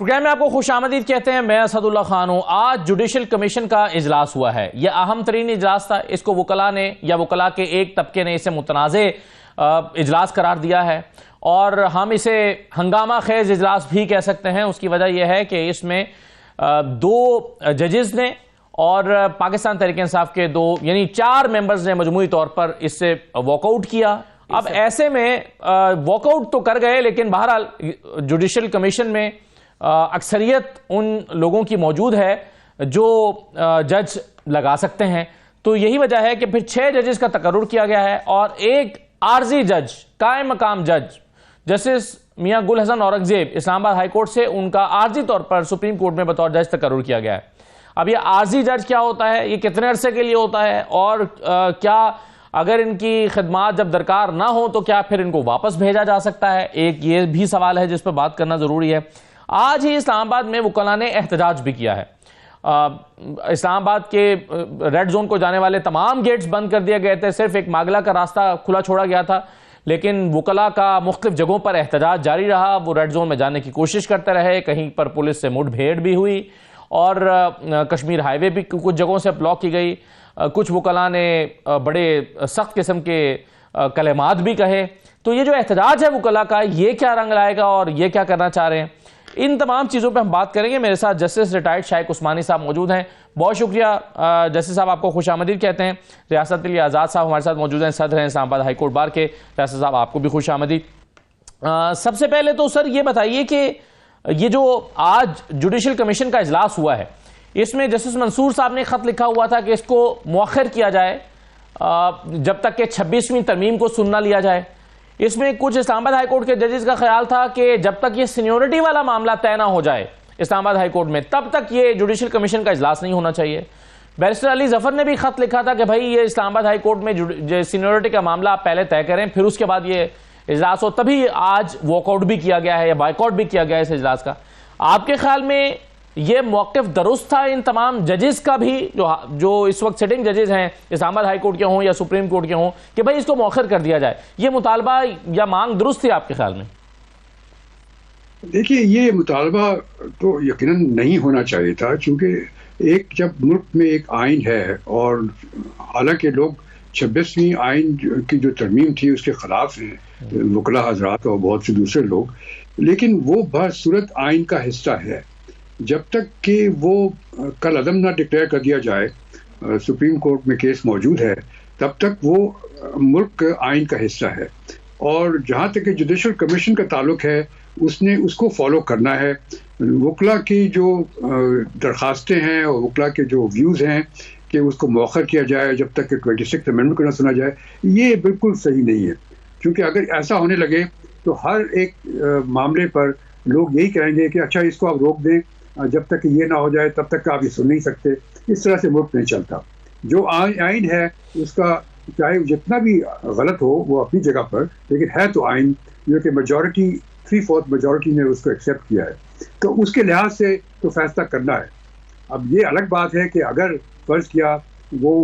Programme में आपको खुशामदीद कहते हैं। मैं असदुल्ला खान हूं। आज जुडिशल कमीशन का इजलास हुआ है। यह अहम तरीन इजलास था। इसको वकला ने या वकला के एक तबके ने इसे मुतनाज़े इजलास करार दिया है और हम इसे हंगामा खेज इजलास भी कह सकते हैं। उसकी वजह यह है कि इसमें दो जजेस ने और पाकिस्तान तहरीक इंसाफ के दो यानी 4 मेंबर्स ने मजमूई तौर पर इससे वॉकआउट किया। अब ऐसे में वॉकआउट तो कर गए, लेकिन बहरहाल जुडिशल कमीशन में अक्सरियत उन लोगों की मौजूद है जो जज लगा सकते हैं। तो यही वजह है कि फिर 6 जजेस का तकर्रुर किया गया है और एक आर्जी जज, कायम मकाम जज जस्टिस मियां गुल हसन औरंगजेब इस्लामाबाद हाई कोर्ट से उनका आर्जी तौर पर सुप्रीम कोर्ट में बतौर जज तकर्रुर किया गया है। अब ये आर्जी जज क्या होता है, ये कितने अरसे के लिए होता है और क्या अगर इनकी खिदमात जब दरकार ना हो तो क्या फिर इनको वापस भेजा जा सकता है, एक ये भी सवाल है जिस पर बात करना ज़रूरी है। आज ही इस्लामाबाद में वकला ने एहतजाज भी किया है। इस्लामाबाद के रेड जोन को जाने वाले तमाम गेट्स बंद कर दिए गए थे, सिर्फ एक मागला का रास्ता खुला छोड़ा गया था, लेकिन वकला का मुख्तलिफ जगहों पर एहतजाज जारी रहा। वो रेड जोन में जाने की कोशिश करते रहे, कहीं पर पुलिस से मुठभेड़ भी हुई और कश्मीर हाईवे भी कुछ जगहों से ब्लॉक की गई। कुछ वकला ने बड़े सख्त किस्म के कलेमात भी कहे। तो ये जो एहतजाज है वकला का, ये क्या रंग लाएगा और ये क्या करना चाह रहे हैं, इन तमाम चीज़ों पे हम बात करेंगे। मेरे साथ जस्टिस रिटायर्ड शाइक उस्मानी साहब मौजूद हैं। बहुत शुक्रिया जस्टिस साहब, आपको खुशामदीद कहते हैं। रियासत अली आज़ाद साहब हमारे साथ मौजूद हैं, सदर हैं इस्लामाबाद हाई कोर्ट बार के। रियासत साहब, आपको भी खुशामदीद। सबसे पहले तो सर ये बताइए कि ये जो आज जुडिशल कमीशन का इजलास हुआ है, इसमें जस्टिस मंसूर साहब ने खत लिखा हुआ था कि इसको मौखर किया जाए जब तक कि 26वीं तरमीम को सुनना लिया जाए। इसमें कुछ इस्लामाबाद हाई कोर्ट के जजेस का ख्याल था कि जब तक ये सीनियोरिटी वाला मामला तय ना हो जाए इस्लामाबाद हाई कोर्ट में, तब तक ये जुडिशल कमीशन का इजलास नहीं होना चाहिए। बैरिस्टर अली जफर ने भी खत लिखा था कि भाई ये इस्लामाबाद हाई कोर्ट में सीनियोरिटी का मामला आप पहले तय करें, फिर उसके बाद ये इजलास हो। तभी आज वॉकआउट भी किया गया है या बाइकआउट भी किया गया है इस इजलास का। आपके ख्याल में ये मौक़िफ़ दुरुस्त था इन तमाम जजेस का भी, जो इस वक्त सिटिंग जजेस हैं इस्लामाबाद हाई कोर्ट के हों या सुप्रीम कोर्ट के हों, कि भाई इसको मौखर कर दिया जाए, ये मुतालबा या मांग दुरुस्त थी आपके ख्याल में? देखिए, ये मुतालबा तो यकीनन नहीं होना चाहिए था, क्योंकि एक जब मुल्क में एक आइन है और हालांकि लोग 26वीं आइन की जो तरमीम थी उसके खिलाफ हैं वकला हजरात और बहुत से दूसरे लोग, लेकिन वो बसूरत आइन का हिस्सा है। जब तक कि वो कल अदम ना डिक्लेयर कर दिया जाए, सुप्रीम कोर्ट में केस मौजूद है, तब तक वो मुल्क आइन का हिस्सा है। और जहाँ तक कि जुडिशल कमीशन का ताल्लुक है, उसने उसको फॉलो करना है। वकला की जो दरखास्तें हैं और वकला के जो व्यूज़ हैं कि उसको मौखर किया जाए जब तक कि 26th अमेंडमेंट को ना सुना जाए, ये बिल्कुल सही नहीं है। क्योंकि अगर ऐसा होने लगे तो हर एक मामले पर लोग यही कहेंगे कि अच्छा इसको आप रोक दें, जब तक ये ना हो जाए तब तक आप ये सुन नहीं सकते। इस तरह से मुल्क नहीं चलता। जो आइन है उसका चाहे जितना भी गलत हो वो अपनी जगह पर, लेकिन है तो आइन, जो कि मेजॉरिटी 3/4 मेजॉरिटी ने उसको एक्सेप्ट किया है, तो उसके लिहाज से तो फैसला करना है। अब ये अलग बात है कि अगर फर्ज किया वो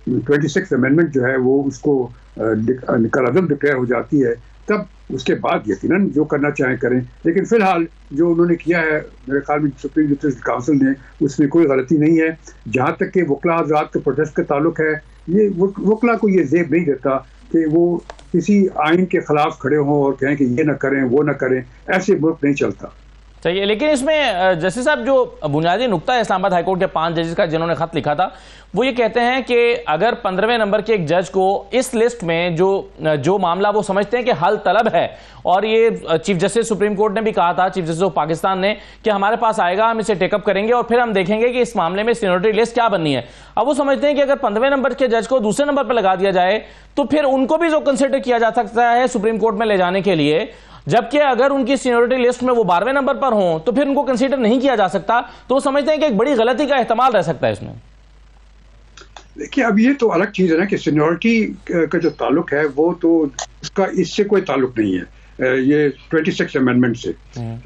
26th अमेंडमेंट जो है वो उसको कलअदम डिक्लेयर हो जाती है, तब उसके बाद यकीनन जो करना चाहें करें। लेकिन फिलहाल जो उन्होंने किया है, मेरे ख्याल में सुप्रीम जस्टिस काउंसिल ने, उसमें कोई गलती नहीं है। जहाँ तक कि वकला हज़रात के प्रोटेस्ट का ताल्लुक है, ये वकला को ये ज़ेब नहीं देता कि वो किसी आइन के खिलाफ खड़े हों और कहें कि ये ना करें वो ना करें। ऐसे मुल्क नहीं चलता। चाहिए। लेकिन इसमें जस्टिस साहब जो बुनियादी नुक्ता है इस्लामाबाद हाईकोर्ट के 5 जजेस का जिन्होंने खत लिखा था, वो ये कहते हैं कि अगर 15वें नंबर के एक जज को इस लिस्ट में जो मामला वो समझते हैं कि हल तलब है, और ये चीफ जस्टिस सुप्रीम कोर्ट ने भी कहा था, चीफ जस्टिस ऑफ पाकिस्तान ने, कि हमारे पास आएगा, हम इसे टेकअप करेंगे और फिर हम देखेंगे कि इस मामले में सीनियरिटी लिस्ट क्या बननी है। अब वो समझते हैं कि अगर 15वें नंबर के जज को दूसरे नंबर पर लगा दिया जाए तो फिर उनको भी जो कंसिडर किया जा सकता है सुप्रीम कोर्ट में ले जाने के लिए, जबकि अगर उनकी सीनियरिटी लिस्ट में वो 12वें नंबर पर हों तो फिर उनको कंसीडर नहीं किया जा सकता। तो वो समझते हैं कि एक बड़ी गलती का एहतमाल रह सकता है इसमें। देखिए, अब ये तो अलग चीज़ है ना कि सीनियरिटी का जो ताल्लुक है वो तो उसका इससे कोई ताल्लुक नहीं है ये 26th अमेंडमेंट से।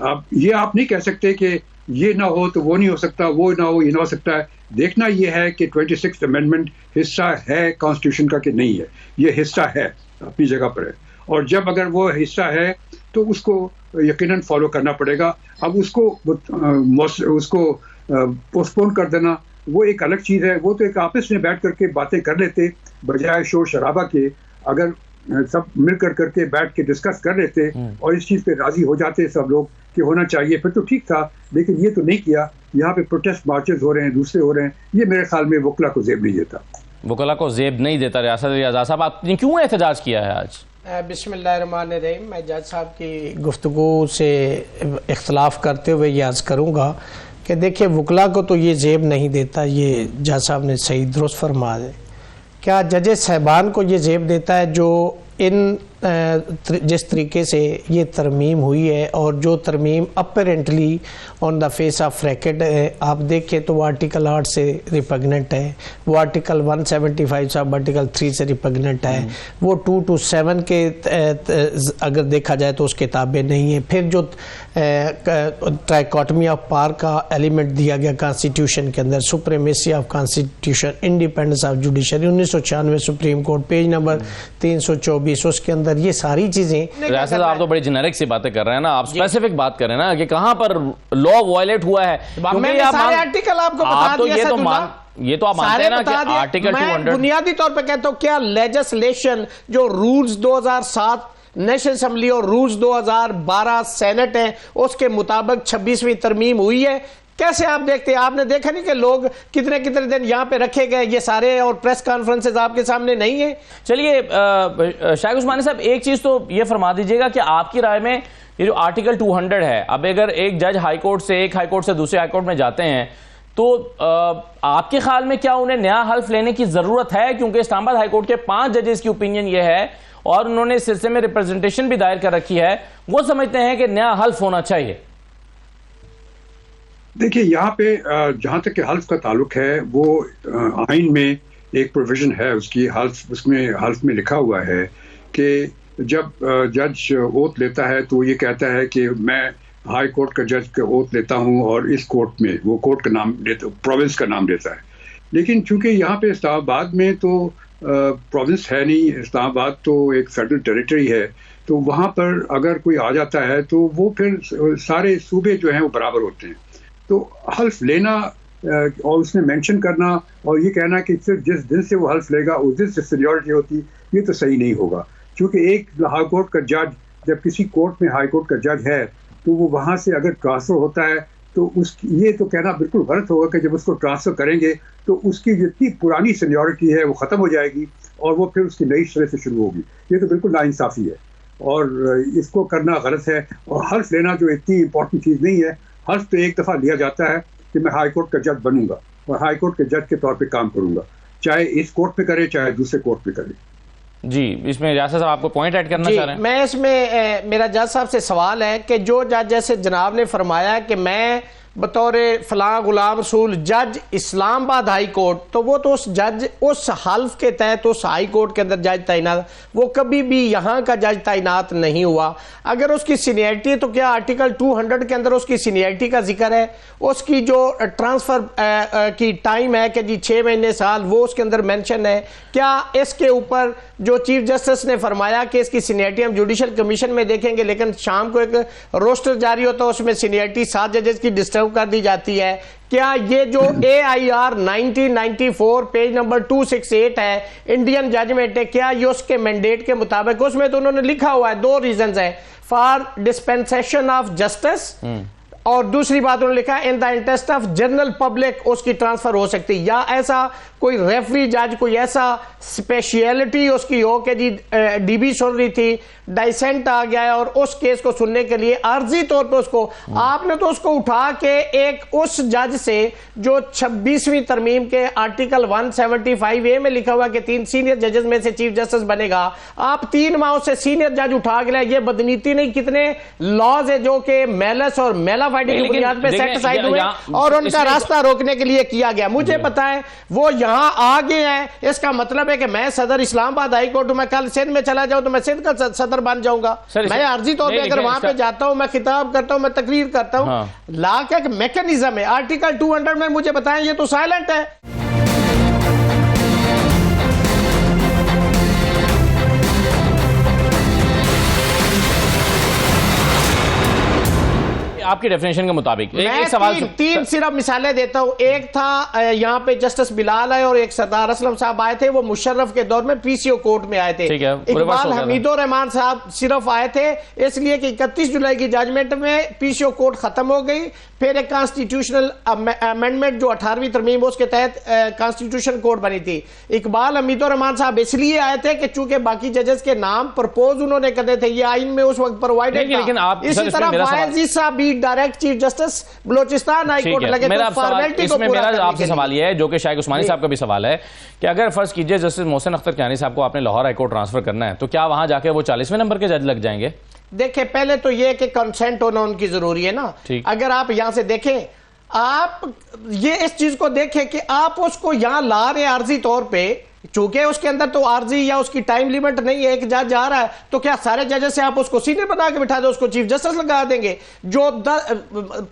अब ये आप नहीं कह सकते कि ये ना हो तो वो नहीं हो सकता, वो ना हो ये ना हो सकता है। देखना ये है कि 26th अमेंडमेंट हिस्सा है कॉन्स्टिट्यूशन का कि नहीं है। ये हिस्सा है, अपनी जगह पर है, और जब अगर वो हिस्सा है तो उसको यकीनन फॉलो करना पड़ेगा। अब उसको पोस्टपोन कर देना वो एक अलग चीज़ है। वो तो एक आपस में बैठ करके बातें कर लेते बजाय शोर शराबा के। अगर सब मिल करके बैठ के डिस्कस कर लेते और इस चीज़ पे राजी हो जाते सब लोग कि होना चाहिए, फिर तो ठीक था। लेकिन ये तो नहीं किया। यहाँ पे प्रोटेस्ट मार्चेस हो रहे हैं, दूसरे हो रहे हैं। ये मेरे ख्याल में वकला को जेब नहीं देता। वकला को जेब नहीं देता। रियासत एजाज साहब, आपने क्यों एहतजाज किया है आज? बिस्मिल्लाहिर्रहमानिर्रहीम। मैं जज साहब की गुफ्तगू से इख्तलाफ करते हुए ये अर्ज़ करूँगा कि देखिए, वकला को तो ये जेब नहीं देता, ये जज साहब ने सही दुरुस्त फरमा दे। क्या जजेस साहबान को ये जेब देता है जो इन जिस तरीके से ये तरमीम हुई है और जो तरमीम apparently on the face of racket है, आप देखें तो वो आर्टिकल 8 से रिपग्नेंट है, वो आर्टिकल 175 से आर्टिकल 3 से रिपग्नेंट है, वो 2 to 7 के अगर देखा जाए तो उस किताबें नहीं है। फिर जो ट्राइकोटमी ऑफ पावर का एलिमेंट दिया गया कॉन्स्टिट्यूशन के अंदर, supremacy of constitution, independence of judiciary, 1996 supreme court, page number 324, उसके अंदर ये सारी चीजें। रियासत आप तो बड़ी जेनेरिक सी बातें कर रहे हैं ना, आप स्पेसिफिक बात कर रहे हैं ना कि कहां पर लॉ वायलेट हुआ है। मैंने सारे आर्टिकल आपको बता दिया। ये तो आप मानते हैं ना कि आर्टिकल 200 बुनियादी तौर पर कहता हूं, क्या लेजिस्लेशन जो रूल्स 2007 नेशनल असेंबली और रूल्स 2012 सेनेट है उसके मुताबिक 26वीं तरमीम हुई है? कैसे आप देखते हैं? आपने देखा नहीं कि लोग कितने कितने दिन यहाँ पे रखे गए ये सारे, और प्रेस कॉन्फ्रेंसेज आपके सामने नहीं है। चलिए शाइख उस्मानी साहब, एक चीज तो ये फरमा दीजिएगा कि आपकी राय में ये जो आर्टिकल 200 है, अब अगर एक जज हाईकोर्ट से एक हाईकोर्ट से दूसरे हाईकोर्ट में जाते हैं तो आपके ख्याल में क्या उन्हें नया हल्फ लेने की जरूरत है? क्योंकि इस्लामाबाद हाईकोर्ट के 5 जजेस की ओपिनियन ये है और उन्होंने इस सिलसिले में रिप्रेजेंटेशन भी दायर कर रखी है, वो समझते हैं कि नया हल्फ होना चाहिए। देखिए, यहाँ पे जहाँ तक कि हल्फ का ताल्लुक है, वो आइन में एक प्रोविजन है उसकी हल्फ, उसमें हल्फ में लिखा हुआ है कि जब जज ओथ लेता है तो ये कहता है कि मैं हाई कोर्ट का जज का ओथ लेता हूँ और इस कोर्ट में, वो कोर्ट का नाम लेता, प्रोविंस का नाम लेता है। लेकिन चूंकि यहाँ पे इस्लामाबाद में तो प्रोविंस है नहीं, इस्लामाबाद तो एक फेडरल टेरिटरी है, तो वहाँ पर अगर कोई आ जाता है तो वो फिर सारे सूबे जो हैं वो बराबर होते हैं। तो हल्फ लेना और उसमें मेंशन करना और ये कहना कि सिर्फ जिस दिन से वो हल्फ लेगा उस दिन से सीनियरिटी होती, ये तो सही नहीं होगा। क्योंकि एक हाई कोर्ट का जज जब किसी कोर्ट में हाई कोर्ट का जज है तो वो वहाँ से अगर ट्रांसफ़र होता है तो ये तो कहना बिल्कुल गलत होगा कि जब उसको ट्रांसफ़र करेंगे तो उसकी जितनी पुरानी सीनियरिटी है वो ख़त्म हो जाएगी और वो फिर उसकी नई सिरे से शुरू होगी। ये तो बिल्कुल नाइंसाफ़ी है और इसको करना गलत है। और हल्फ लेना जो इतनी इंपॉर्टेंट चीज़ नहीं है। हल्फ तो एक दफ़ा लिया जाता है कि मैं हाई कोर्ट का जज बनूंगा और हाई कोर्ट के जज के तौर पे काम करूंगा, चाहे इस कोर्ट पे करे चाहे दूसरे कोर्ट पे करे। जी, इसमें रियासत साहब आपको पॉइंट ऐड करना चाह रहे हैं? मैं इसमें मेरा जज साहब से सवाल है कि जो जज जैसे जनाब ने फरमाया कि मैं बतौर फलां गुलाम रसूल जज इस्लामाबाद हाई कोर्ट, तो वो तो उस जज उस हल्फ के तहत उस हाई कोर्ट के अंदर जज तैनात, वो कभी भी यहाँ का जज तैनात नहीं हुआ। अगर उसकी सीनियरिटी, तो क्या आर्टिकल 200 के अंदर उसकी सीनियरिटी का जिक्र है? उसकी जो ट्रांसफ़र की टाइम है कि जी 6 महीने साल, वो उसके अंदर मेंशन है? क्या इसके ऊपर जो चीफ जस्टिस ने फरमाया कि इसकी सीनियरिटी हम जुडिशल कमीशन में देखेंगे, लेकिन शाम को एक रोस्टर जारी होता है उसमें सीनियरिटी 7 जजेस की डिस्टर्ब कर दी जाती है? क्या ये जो AIR 1994 पेज नंबर 268 है, इंडियन जजमेंट है, क्या ये उसके मैंडेट के मुताबिक? उसमें तो उन्होंने लिखा हुआ है 2 रीजंस है, फॉर डिस्पेंसेशन ऑफ जस्टिस, और दूसरी बात उन्होंने लिखा in the interest of general public उसकी ट्रांसफर हो सकती है। या ऐसा कोई रेफरी जज, कोई ऐसा स्पेशलिटी उसकी हो कि जी DB सुन रही थी, डाइसेंट आ गया है और उस केस को सुनने के लिए आर्जी तौर पे उसको, आपने तो उसको उठा के एक उस जज से जो 26वीं तरमीम के आर्टिकल 175A में लिखा हुआ कि 3 सीनियर जजेस में से चीफ जस्टिस बनेगा, आप 3 माह से सीनियर जज उठा के लाए। ये बदनीति नहीं? कितने लॉज है जो कि मेलस और मेलाफाइडिंग की बुनियाद पे सेट साइड हुए और उनका रास्ता रोकने के लिए किया गया। मुझे पता है वो यहां आ गए हैं, इसका मतलब है कि मैं सदर इस्लामाबाद हाई कोर्ट, मैं कल सिंध में चला जाऊं तो मैं सिंध का सदर बन जाऊंगा। मैं आर्जी तौर पे अगर वहां पे जाता हूं, मैं खिताब करता हूं, मैं तकरीर करता हूं, लॉ का एक मैकेनिज्म है। आर्टिकल 200 में मुझे बताएं, ये तो साइलेंट है। आपकी डेफिनेशन के मुताबिक मैं एक सवाल तीन सिर्फ मिसालें देता हूं। एक था यहाँ पे जस्टिस बिलाल है और एक सरदार असलम साहब आए थे, वो मुशर्रफ के दौर में पीसीओ कोर्ट में आए थे। इकबाल हमीदुर रहमान साहब सिर्फ आए थे इसलिए कि 31 जुलाई की जजमेंट में पीसीओ कोर्ट खत्म हो गई, फिर एक कॉन्स्टिट्यूशनल अमेंडमेंट जो 18वीं तरमीम उसके तहत कॉन्स्टिट्यूशन कोर्ट बनी थी। इकबाल हमीदुर रहमान साहब इसलिए आए थे कि चूंकि बाकी जजेस के नाम प्रपोज उन्होंने करे थे, ये आइन में उस वक्त प्रोवाइडेड था। लेकिन आप इसी तरह फायजी साहब भी direct chief justice Balochistan high court लगे। मेरा आपसे सवाल यह है जो कि शायद उस्मानी साहब का भी सवाल है कि अगर फर्ज कीजिए जस्टिस मोहसिन अख्तर कियानी साहब को आपने लाहौर हाई कोर्ट ट्रांसफर करना है तो क्या वहां जाके वो 40वें नंबर के जज लग जाएंगे? देखिए पहले तो ये कि कंसेंट होना उनकी जरूरी है ना। अगर आप यहां से देखें, आप ये इस चीज को देखें कि आप उसको यहां ला रहे आर्जी तौर पे, चूंकि उसके अंदर तो आर्जी या उसकी टाइम लिमिट नहीं है, एक जज आ रहा है तो क्या सारे जजेस से आप उसको सीनियर बना के बिठा दो, उसको चीफ जस्टिस लगा देंगे? जो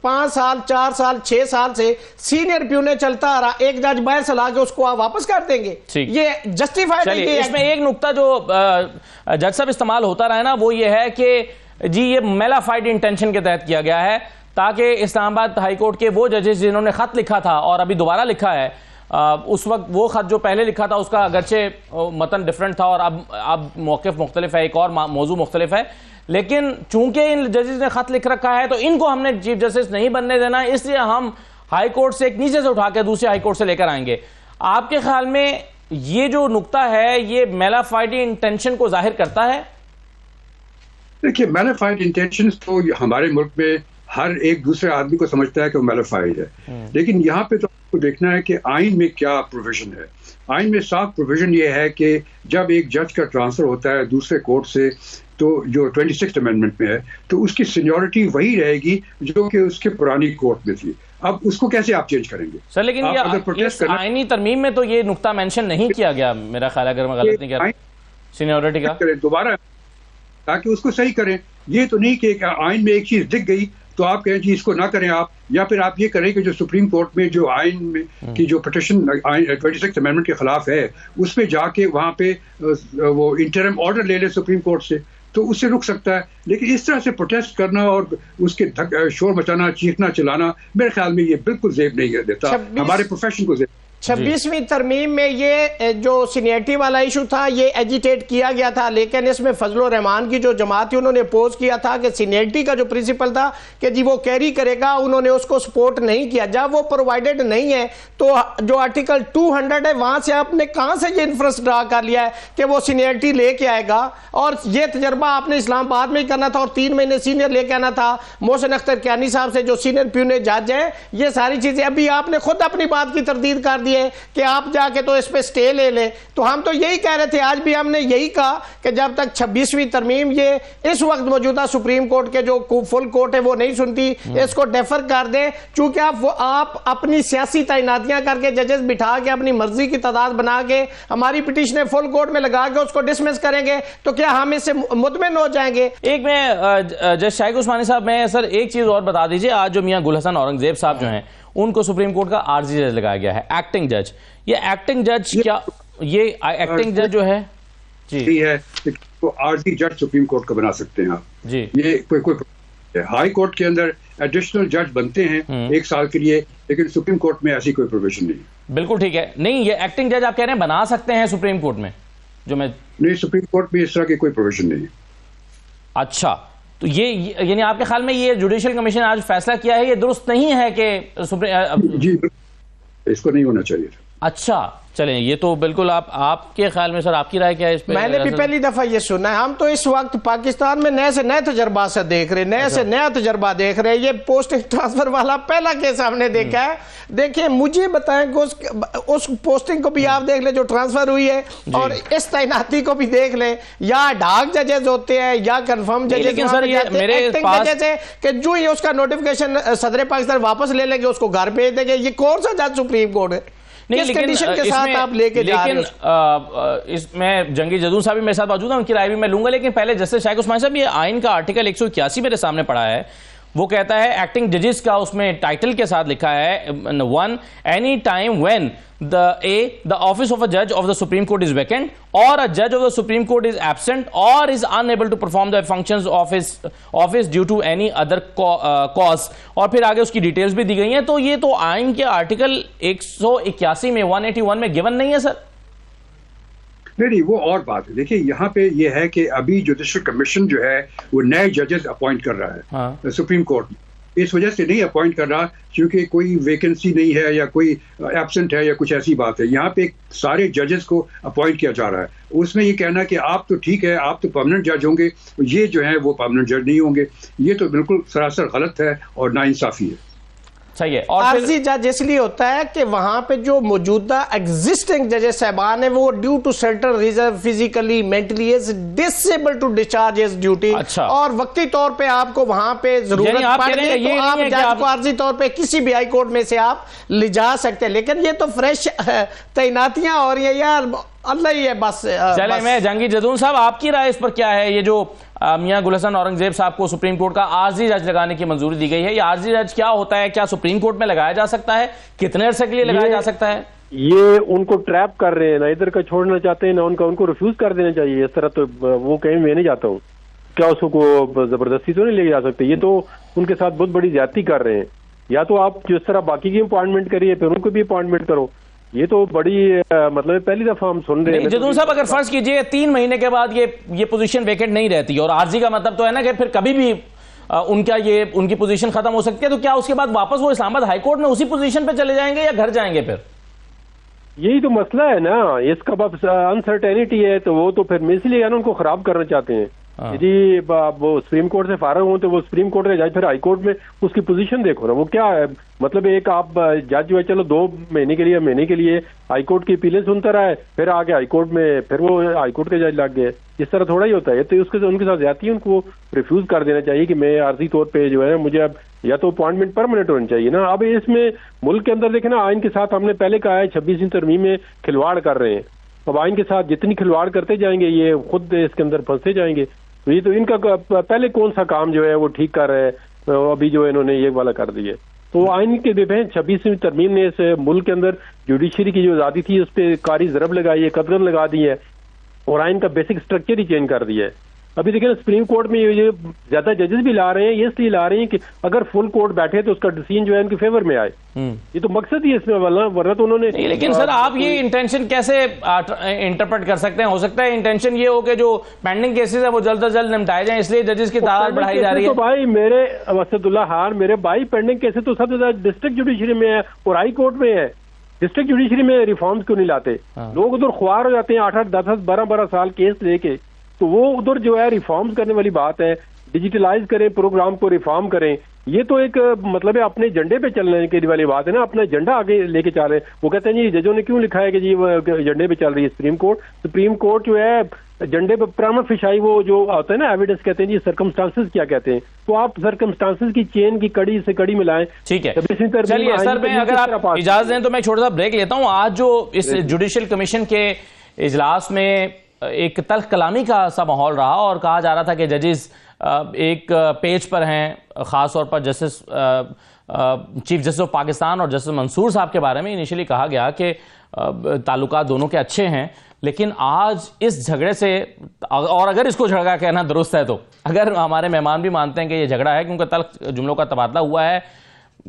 5 साल 4 साल 6 साल से सीनियर प्यूने चलता आ रहा, एक जज बाहर से ला के उसको आप वापस कर देंगे? ये जस्टिफाइड है। इसमें एक नुक्ता जो जज साहब इस्तेमाल होता रहा है ना, वो ये है कि जी ये मेलाफाइड इंटेंशन के तहत किया गया है ताकि इस्लामाबाद हाईकोर्ट के वो जजेस जिन्होंने खत लिखा था और अभी दोबारा लिखा है, उस वक्त वो खत जो पहले लिखा था उसका अगरचे मतन डिफरेंट था और अब मौक़िफ़ मुख्तलिफ है, एक और मौजू मुख्तलिफ है, लेकिन चूंकि इन जजेस ने खत लिख रखा है तो इनको हमने चीफ जस्टिस नहीं बनने देना, इसलिए हम हाई कोर्ट से एक नीचे से उठा के दूसरे हाई कोर्ट से लेकर आएंगे। आपके ख्याल में ये जो नुक्ता है ये मेलाफाइड इंटेंशन को जाहिर करता है? देखिए, मेलाफाइड इंटेंशन तो हमारे मुल्क में हर एक दूसरे आदमी को समझता है कि वो मेलाफाइड है, लेकिन यहाँ पे तो आपको देखना है कि आइन में क्या प्रोविजन है। आइन में साफ प्रोविजन ये है कि जब एक जज का ट्रांसफर होता है दूसरे कोर्ट से, तो जो 26th अमेंडमेंट में है, तो उसकी सीनियरिटी वही रहेगी जो कि उसके पुरानी कोर्ट में थी। अब उसको कैसे आप चेंज करेंगे सर? लेकिन ये आईनी तरमीम में तो ये नुक्ता मेंशन नहीं किया गया मेरा ख्याल, अगर मैं गलत नहीं कह रहा, सीनियरिटी का करें दोबारा ताकि उसको सही करें। ये तो नहीं कि आइन में एक चीज दिख गई तो आप कहें जी इसको ना करें आप, या फिर आप ये करें कि जो सुप्रीम कोर्ट में जो आइन में की जो पिटीशन 26th अमेंडमेंट के खिलाफ है उस पे जाके वहां पे वो इंटरिम ऑर्डर ले ले सुप्रीम कोर्ट से, तो उससे रुक सकता है। लेकिन इस तरह से प्रोटेस्ट करना और उसके शोर मचाना, चीखना चिल्लाना, मेरे ख्याल में ये बिल्कुल जेब नहीं देता हमारे प्रोफेशन को। 26वीं तरमीम में ये जो सीनियरिटी वाला इशू था ये एजिटेट किया गया था, लेकिन इसमें फजल रहमान की जो जमात थी उन्होंने अपोज किया था कि सीनियरिटी का जो प्रिंसिपल था कि जी वो कैरी करेगा, उन्होंने उसको सपोर्ट नहीं किया। जब वो प्रोवाइडेड नहीं है तो जो आर्टिकल 200 है वहां से आपने कहां से ये इन्फ्रेंस ड्रा कर लिया है कि वो सीनियरिटी लेके आएगा? और ये तजर्बा आपने इस्लामाबाद में ही करना था और 3 महीने सीनियर लेके आना था मोहसिन अख्तर कियानी साहब से जो सीनियर प्यूने जज है। ये सारी चीजें अभी आपने खुद अपनी बात की तरदीद कर दी कि आप जाके तो इस पे स्टे ले ले। तो हम तो यही कह रहे थे, आज भी हमने यही कहा कि जब तक 26वीं तरमीम ये इस वक्त मौजूदा सुप्रीम कोर्ट के जो फुल कोर्ट है वो नहीं सुनती, इसको डेफर कर दें। चूंकि आप अपनी सियासी तैनातियां करके जजेस बिठा के अपनी मर्जी की तादाद बना के हमारी पिटीशनें फुल कोर्ट में लगा के उसको डिसमिस करेंगे तो क्या हम इससे मुतमिन हो जाएंगे? एक में जज शाइक उस्मानी साहब, मैं सर एक चीज और बता दीजिए, आज जो मियां गुल हसन औरंगजेब साहब जो हैं उनको सुप्रीम कोर्ट का आरजी जज लगाया गया है, एक्टिंग जज। ये एक्टिंग जज क्या, ये एक्टिंग जज जो है जी है तो आरजी जज सुप्रीम कोर्ट का बना सकते हैं आप जी। ये कोई हाई कोर्ट के अंदर एडिशनल जज बनते हैं 1 साल के लिए, लेकिन सुप्रीम कोर्ट में ऐसी कोई प्रोविजन नहीं। बिल्कुल ठीक है, नहीं ये एक्टिंग जज आप कह रहे हैं बना सकते हैं सुप्रीम कोर्ट में, जो मैं नहीं, सुप्रीम कोर्ट में इस तरह की कोई प्रोविजन नहीं। अच्छा, तो ये यानी आपके ख्याल में ये जुडिशियल कमीशन आज फैसला किया है ये दुरुस्त नहीं है कि सुप्रीम जी, इसको नहीं होना चाहिए। अच्छा, चलें, ये तो बिल्कुल आपके ख्याल में सर आपकी राय क्या है इस पे? मैंने भी पहली दफा ये सुना है। हम तो इस वक्त पाकिस्तान में नए से नए तजर्बा से देख रहे, नए से नया तजर्बा देख रहे हैं। ये पोस्टिंग ट्रांसफर वाला पहला केस हमने देखा है। देखिए, मुझे बताएं कि उस पोस्टिंग को भी आप देख ले जो ट्रांसफर हुई है और इस तैनाती को भी देख ले। या डाक जजेस होते हैं या कंफर्म जजेस, लेकिन सर ये मेरे पास है कि जो ही उसका नोटिफिकेशन सदर पाकिस्तान वापस ले लेंगे उसको घर भेज देंगे। ये कौन सा जज सुप्रीम कोर्ट है? नहीं, लेकिन कंडीशन के साथ आप लेके जा रहे हो? इसमें जंगी जदून साहब भी मेरे साथ मौजूद है, उनकी राय भी मैं लूंगा, लेकिन पहले जस्टिस शाइक उस्मानी साहब, ये आइन का आर्टिकल 181 मेरे सामने पड़ा है, वो कहता है एक्टिंग जजेस का उसमें टाइटल के साथ लिखा है 1 any time when the office of a judge of the Supreme Court is vacant or a judge of the Supreme Court is absent or is unable to perform the functions of his office due to any other cause। और फिर आगे उसकी details भी दी गई हैं। तो ये तो आइन के आर्टिकल 181 में 181 में गिवन नहीं है सर। नहीं, वो और बात है। देखिए यहाँ पे ये है कि अभी जुडिशल कमीशन जो है वो नए जजेस अपॉइंट कर रहा है। हाँ। सुप्रीम कोर्ट इस वजह से नहीं अपॉइंट कर रहा क्योंकि कोई वैकेंसी नहीं है या कोई एब्सेंट है या कुछ ऐसी बात है। यहाँ पे सारे जजेस को अपॉइंट किया जा रहा है। उसमें ये कहना कि आप तो ठीक है, आप तो परमानेंट जज होंगे, ये जो है वो परमानेंट जज नहीं होंगे, ये तो बिल्कुल सरासर गलत है और नाइंसाफी है। सही है। और आर्जी जज इसलिए होता है कि वहां पे जो मौजूदा एग्जिस्टिंग जजेस साहबान है वो due to certain reason physically mentally is disable to discharge his duty. अच्छा। और वक्ती तौर पे आपको वहां पे जरूरत पड़ गई तो आप जज को आर्जी तौर पे किसी भी हाई कोर्ट में से आप ले जा सकते हैं। लेकिन ये तो फ्रेश तैनातियां हो रही है यार, अल्लाह ही है बस। चले मैं जहांगीर जदून साहब, आपकी राय इस पर क्या है? ये जो मियां गुल हसन औरंगजेब साहब को सुप्रीम कोर्ट का आर्जी जज लगाने की मंजूरी दी गई है, ये आर्जी जज क्या होता है? क्या सुप्रीम कोर्ट में लगाया जा सकता है? कितने अरसे के लिए लगाया जा सकता है? ये उनको ट्रैप कर रहे हैं, ना इधर का छोड़ना चाहते हैं ना उनको रिफ्यूज कर देना चाहिए। इस तरह तो वो कहीं मैं नहीं जाता हूँ, क्या उसको जबरदस्ती तो नहीं ले जा सकते। ये तो उनके साथ बहुत बड़ी ज्यादती कर रहे हैं। या तो आप जिस तरह बाकी की अपॉइंटमेंट करिए फिर उनको भी अपॉइंटमेंट करो। ये तो बड़ी मतलब पहली दफा हम सुन रहे हैं। जदून साहब, अगर फर्ज कीजिए 3 महीने के बाद ये पोजीशन वेकेंट नहीं रहती और आरजी का मतलब तो है ना कि फिर कभी भी उनकी पोजीशन खत्म हो सकती है, तो क्या उसके बाद वापस वो इस्लामाबाद हाईकोर्ट में उसी पोजीशन पे चले जाएंगे या घर जाएंगे? फिर यही तो मसला है ना, इसका अनसर्टेनिटी है। तो वो तो फिर इसलिए ना उनको खराब करना चाहते हैं। यदि वो सुप्रीम कोर्ट से फारग हो तो वो सुप्रीम कोर्ट के जज फिर हाई कोर्ट में उसकी पोजीशन देखो ना। वो क्या है मतलब, एक आप जज जो है चलो 2 महीने के लिए हाई कोर्ट की अपीलें सुनता रहा है, फिर आगे हाई कोर्ट में फिर वो हाई कोर्ट के जज लग गए। इस तरह थोड़ा ही होता है। तो उनके साथ ज्यादा उनको रिफ्यूज कर देना चाहिए कि मैं आर्जी तौर पर जो है मुझे अब या तो अपॉइंटमेंट परमानेंट होनी चाहिए ना। अब इसमें मुल्क के अंदर देखे ना, आइन के साथ हमने पहले कहा है 26वीं तरमीम में खिलवाड़ कर रहे हैं। अब आइन के साथ जितनी खिलवाड़ करते जाएंगे ये खुद इसके अंदर फंसते जाएंगे। तो ये तो इनका पहले कौन सा काम जो है वो ठीक कर रहे हैं, अभी जो इन्होंने ये वाला कर दिया। तो आइन के देखें 26वीं तरमीम ने इस मुल्क के अंदर जुडिशरी की जो आज़ादी थी उस पर कारी ज़रब लगाई है, कदगन लगा दी है और आइन का बेसिक स्ट्रक्चर ही चेंज कर दिया है। अभी देखिए ना, सुप्रीम कोर्ट में ये ज्यादा जजेस भी ला रहे हैं, ये इसलिए ला रहे हैं कि अगर फुल कोर्ट बैठे तो उसका डिसीजन जो है उनके फेवर में आए। ये तो मकसद ही है इसमें, वरना तो उन्होंने नहीं। लेकिन सर आप ये इंटेंशन कैसे इंटरप्रेट कर सकते हैं? हो सकता है इंटेंशन ये हो कि जो पेंडिंग केसेस है वो जल्द से जल्द निपटाए जाए, इसलिए जजेस की तादाद बढ़ाई जा रही है। तो भाई मेरे असदुल्ला खान, मेरे भाई पेंडिंग केसेस तो सबसे ज्यादा डिस्ट्रिक्ट जुडिशरी में है और हाई कोर्ट में है। डिस्ट्रिक्ट जुडिशरी में रिफॉर्म्स क्यों नहीं लाते? लोग उधर ख्वार हो जाते हैं 8-8, 10-10, 12-12 साल केस लेके। तो वो उधर जो है रिफॉर्म्स करने वाली बात है, डिजिटलाइज करें, प्रोग्राम को रिफॉर्म करें। ये तो एक मतलब है अपने एजेंडे पे चलने के वाली बात है ना, अपना एजेंडा आगे लेके चल रहे हैं। वो कहते हैं जी जजों ने क्यों लिखा है कि जी एजेंडे पे चल रही है सुप्रीम कोर्ट जो है एजेंडे पे प्रामा फिशाई वो जो होता है ना एविडेंस, कहते हैं जी सर्कमस्टांसेस क्या कहते हैं। तो आप सर्कमस्टांसेस की चेन की कड़ी से कड़ी मिलाएं। ठीक है, चलिए सर, मैं अगर आप इजाजत दें तो मैं छोटा सा ब्रेक लेता हूं। आज जो इस जुडिशल कमीशन के इजलास में एक तल्ख कलामी का सा माहौल रहा और कहा जा रहा था कि जजेस एक पेज पर हैं, ख़ास तौर पर justice chief justice of Pakistan और जस्टिस मंसूर साहब के बारे में इनिशियली कहा गया कि ताल्लुकात दोनों के अच्छे हैं। लेकिन आज इस झगड़े से, और अगर इसको झगड़ा कहना दुरुस्त है तो अगर हमारे मेहमान भी मानते हैं कि ये झगड़ा है क्योंकि तल्ख जुमलों का तबादला हुआ है,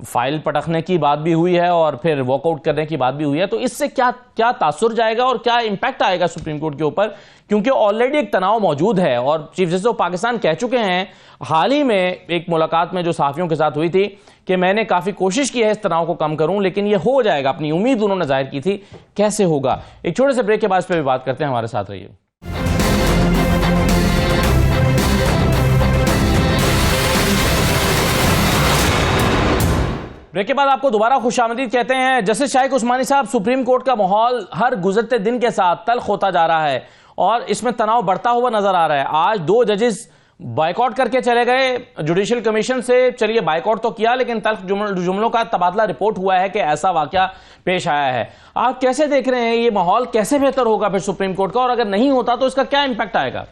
फाइल पटकने की बात भी हुई है और फिर वॉकआउट करने की बात भी हुई है, तो इससे क्या तासुर जाएगा और क्या इंपैक्ट आएगा सुप्रीम कोर्ट के ऊपर? क्योंकि ऑलरेडी एक तनाव मौजूद है और चीफ जस्टिस ऑफ पाकिस्तान कह चुके हैं हाल ही में एक मुलाकात में जो सहाफियों के साथ हुई थी कि मैंने काफी कोशिश की है इस तनाव को कम करूं, लेकिन ये हो जाएगा। अपनी उम्मीद उन्होंने जाहिर की थी। कैसे होगा? एक छोटे से ब्रेक के बाद इस पर भी बात करते हैं, हमारे साथ रहिए। ब्रेक के बाद आपको दोबारा खुशामदीद कहते हैं। जस्टिस शाइक उस्मानी साहब, सुप्रीम कोर्ट का माहौल हर गुजरते दिन के साथ तल्ख होता जा रहा है और इसमें तनाव बढ़ता हुआ नजर आ रहा है। आज 2 जजेस बाइकआउट करके चले गए जुडिशल कमीशन से। चलिए बाइकआउट तो किया, लेकिन तल्ख जुमलों का तबादला रिपोर्ट हुआ है कि ऐसा वाकया पेश आया है। आप कैसे देख रहे हैं ये माहौल कैसे बेहतर होगा फिर सुप्रीम कोर्ट का, और अगर नहीं होता तो इसका क्या इंपैक्ट आएगा?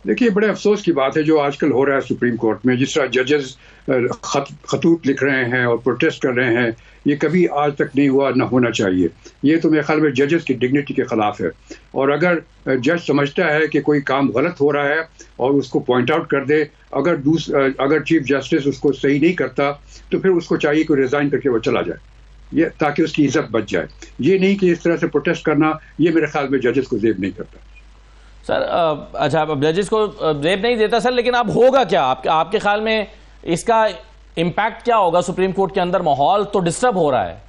देखिए, बड़े अफसोस की बात है जो आजकल हो रहा है सुप्रीम कोर्ट में, जिस तरह जजेस खतूत लिख रहे हैं और प्रोटेस्ट कर रहे हैं, ये कभी आज तक नहीं हुआ, ना होना चाहिए। ये तो मेरे ख्याल में जजेस की डिग्निटी के खिलाफ है। और अगर जज समझता है कि कोई काम गलत हो रहा है और उसको पॉइंट आउट कर दे, अगर चीफ जस्टिस उसको सही नहीं करता तो फिर उसको चाहिए कि रिजाइन करके वो चला जाए, ये ताकि उसकी इज्जत बच जाए। ये नहीं कि इस तरह से प्रोटेस्ट करना, ये मेरे ख्याल में जजेस को जेब नहीं करता। सर अच्छा, अब जजेस को जेब नहीं देता सर, लेकिन अब होगा क्या आपके ख्याल में? इसका इम्पैक्ट क्या होगा सुप्रीम कोर्ट के अंदर? माहौल तो डिस्टर्ब हो रहा है।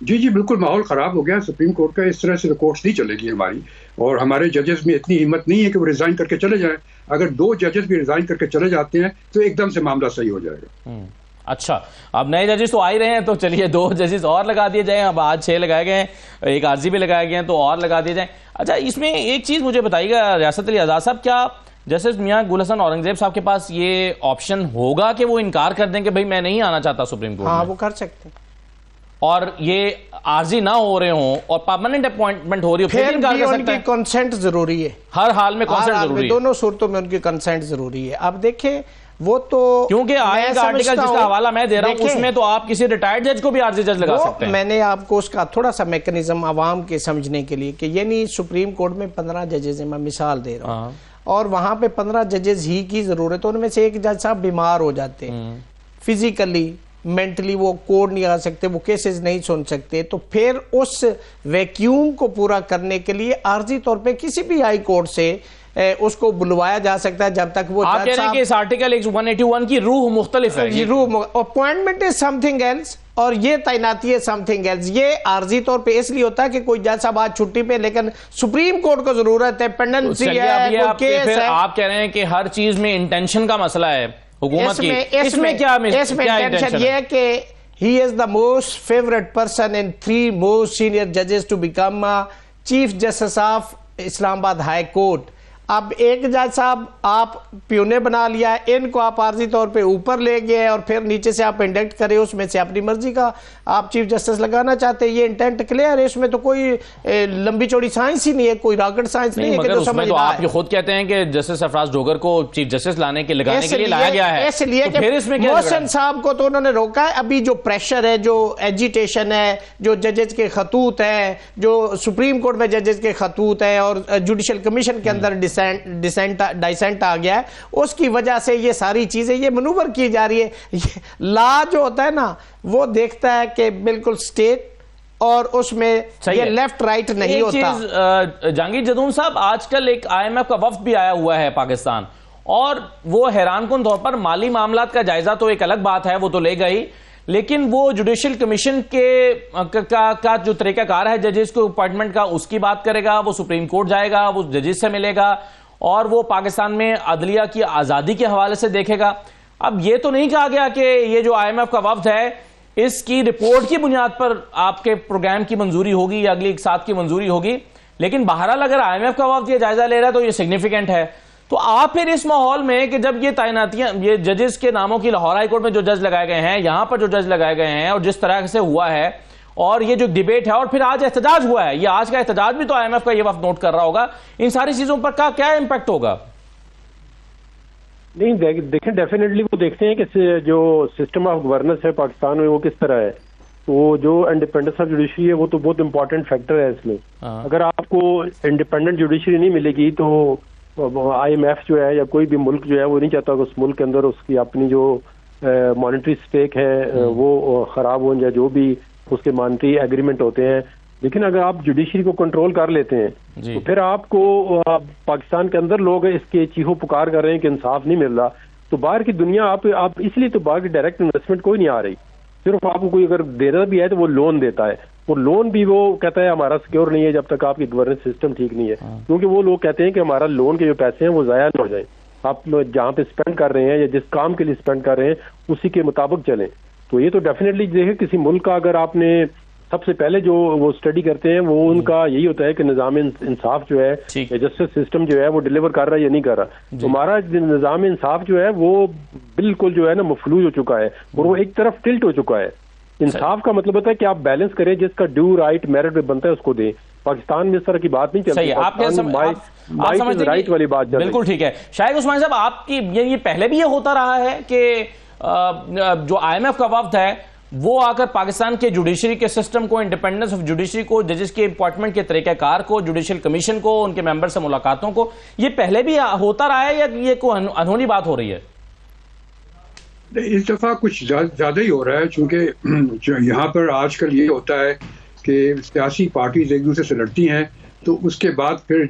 जी बिल्कुल, माहौल खराब हो गया सुप्रीम कोर्ट का। इस तरह से तो कोर्ट्स नहीं चलेगी हमारी, और हमारे जजेस में इतनी हिम्मत नहीं है कि वो रिजाइन करके चले जाएं। अगर 2 जजेस भी रिजाइन करके चले जाते हैं तो एकदम से मामला सही हो जाएगा। अच्छा, अब नए जजेस तो आ ही रहे हैं, तो चलिए 2 जजेस और लगा दिए जाएं। अब आज 6 लगाए गए हैं, एक आरजी भी लगाए गए हैं, तो और लगा दिए जाएं। अच्छा, इसमें एक चीज मुझे बताइएगा रियासत अली आजाद साहब, क्या जस्टिस मियां गुल हसन औरंगजेब साहब के पास ये ऑप्शन होगा कि वो इनकार कर दें कि भाई मैं नहीं आना चाहता सुप्रीम कोर्ट? हाँ, वो कर सकते हैं। और ये आरजी ना हो रहे हों और परमानेंट अपॉइंटमेंट हो रही हो, फिर भी उनकी कंसेंट जरूरी है। हर हाल में कंसेंट जरूरी है, दोनों सूरतों में उनकी कंसेंट जरूरी है। अब देखें, वो तो क्योंकि आईन का आर्टिकल जिसका हवाला मैं दे रहा हूं उसमें तो आप किसी रिटायर्ड जज को भी आरजी जज लगा सकते हैं। मैंने आपको उसका थोड़ा सा मैकेनिज्म आवाम के समझने के लिए कि ये नहीं, सुप्रीम कोर्ट में 15 जजेस हैं, मैं मिसाल दे रहा हूं, और वहां पे 15 जजेस ही की जरूरत है। उनमें से एक जज साहब बीमार हो जाते हैं, फिजिकली मेंटली वो कोर्ट नहीं आ सकते, वो केसेस नहीं सुन सकते, तो फिर उस वैक्यूम को पूरा करने के लिए आर्जी तौर पे किसी भी हाई कोर्ट से उसको बुलवाया जा सकता है, जब तक वो आप कह रहे हैं कि इस आर्टिकल 181 की रूह मुख्तलिफ है। रूह अपॉइंटमेंट इज समथिंग एल्स और ये तैनाती है समथिंग एल्स। ये आर्जी तौर पे इसलिए होता है कि कोई जज साहब आज छुट्टी पे, लेकिन सुप्रीम कोर्ट को जरूरत है, पेंडेंसी है, कोई केस है। आप कह रहे हैं कि हर चीज में इंटेंशन का मसला है हुकूमत की, इसमें क्या इंटेंशन ये है कि he is the most favorite person in 3 most senior judges to become Chief Justice of Islamabad High Court। अब एक जज साहब आप प्यूने बना लिया, इनको आप आर्जी तौर पे ऊपर ले गए और फिर नीचे से आप इंडेक्ट करे, उसमें से अपनी मर्जी का आप चीफ जस्टिस लगाना चाहते हैं। ये इंटेंट क्लियर है, इसमें तो कोई लंबी चौड़ी साइंस ही नहीं है, कोई रॉकेट साइंस नहीं है कि जो समझ तो आप खुद कहते हैं कि जस्टिस सरफराज डोगर को चीफ जस्टिस लगाने के लिए लाया गया है, इसलिए तो फिर इसमें क्या मोहसिन साहब को तो उन्होंने रोका है। अभी जो प्रेशर है, जो एजिटेशन है, जो जजेस के खतूत है, जो सुप्रीम कोर्ट में जजेस के खतूत है और जुडिशल कमीशन के अंदर डिसेंट आ गया है, उसकी वजह से ये सारी चीजें ये मनूवर की जा रही है। ला जो होता है ना, वो देखता है कि बिल्कुल स्टेट और उसमें ये लेफ्ट राइट नहीं होता। जहांगीर जदून साहब, आजकल एक IMF का वफ्द भी आया हुआ है पाकिस्तान, और वो हैरानकुन तौर पर माली मामलात का जायजा तो एक अलग बात है, वो तो ले गई, लेकिन वो जुडिशल कमीशन का जो तरीकाकार है जजेस को अपॉइंटमेंट का, उसकी बात करेगा। वो सुप्रीम कोर्ट जाएगा, वो जजेस से मिलेगा और वो पाकिस्तान में अदलिया की आजादी के हवाले से देखेगा। अब ये तो नहीं कहा गया कि ये जो IMF का वफ्द है, इसकी रिपोर्ट की बुनियाद पर आपके प्रोग्राम की मंजूरी होगी या अगली 1 साथ की मंजूरी होगी, लेकिन बहरहाल अगर IMF का वफ्द ये जायजा ले रहा है तो ये सिग्निफिकेंट है। तो आप फिर इस माहौल में कि जब ये तैनातियां, ये जजेस के नामों की लाहौर हाई कोर्ट में जो जज लगाए गए हैं, यहां पर जो जज लगाए गए हैं, और जिस तरह से हुआ है, और ये जो डिबेट है, और फिर आज एहतजाज हुआ है, ये आज का एहतजाज भी तो IMF का ये वफ्द नोट कर रहा होगा, इन सारी चीजों पर क्या इम्पैक्ट होगा? नहीं, देखें, डेफिनेटली वो देखते हैं कि जो सिस्टम ऑफ गवर्नेंस है पाकिस्तान में वो किस तरह है। तो जो इंडिपेंडेंस ऑफ जुडिशरी है वो तो बहुत इंपॉर्टेंट फैक्टर है इसमें। अगर आपको इंडिपेंडेंट जुडिशरी नहीं मिलेगी तो IMF जो है या कोई भी मुल्क जो है वो नहीं चाहता कि उस मुल्क के अंदर उसकी अपनी जो मॉनेटरी स्टेक है वो खराब हो, या जो भी उसके मॉनेटरी एग्रीमेंट होते हैं। लेकिन अगर आप जुडिशरी को कंट्रोल कर लेते हैं तो फिर आपको पाकिस्तान के अंदर लोग इसके चीखो पुकार कर रहे हैं कि इंसाफ नहीं मिल रहा, तो बाहर की दुनिया आप इसलिए तो बाहर की डायरेक्ट इन्वेस्टमेंट कोई नहीं आ रही। सिर्फ आपको कोई अगर देना भी है तो वो लोन देता है, वो लोन भी वो कहता है हमारा सिक्योर नहीं है जब तक आपकी गवर्नेंस सिस्टम ठीक नहीं है, क्योंकि वो लोग कहते हैं कि हमारा लोन के जो पैसे हैं वो जाया ना हो जाए, आप जहाँ पे स्पेंड कर रहे हैं या जिस काम के लिए स्पेंड कर रहे हैं उसी के मुताबिक चलें। तो ये तो डेफिनेटली देखिए, किसी मुल्क का अगर आपने सबसे पहले जो वो स्टडी करते हैं वो उनका यही होता है कि निज़ाम इंसाफ जो है, जस्टिस सिस्टम जो है वो डिलीवर कर रहा है या नहीं कर रहा। तो हमारा निज़ाम इंसाफ जो है वो बिल्कुल जो है ना मफलूज हो चुका है और वो एक तरफ टिल्ट हो चुका है। इंसाफ का मतलब होता है कि आप बैलेंस करें, जिसका ड्यू राइट मेरिट पे बनता है उसको दें। पाकिस्तान में इस तरह की बात नहीं चलती। आप समझते हैं राइट वाली बात। बिल्कुल ठीक है। शाहिद उस्मानी साहब, आपकी ये पहले भी ये होता रहा है कि जो IMF का वफ्द है वो आकर पाकिस्तान के जुडिशरी के सिस्टम को, इंडिपेंडेंस ऑफ जुडिशरी को, जजेस के अपॉइंटमेंट के तरीक़ाकार को, जुडिशियल कमीशन को, उनके मेंबर से मुलाकातों को, ये पहले भी होता रहा है या ये कोई अनहोनी बात हो रही है? इस दफा कुछ ज्यादा ही हो रहा है, चूंकि यहाँ पर आजकल ये होता है कि सियासी पार्टीज एक दूसरे से लड़ती हैं, तो उसके बाद फिर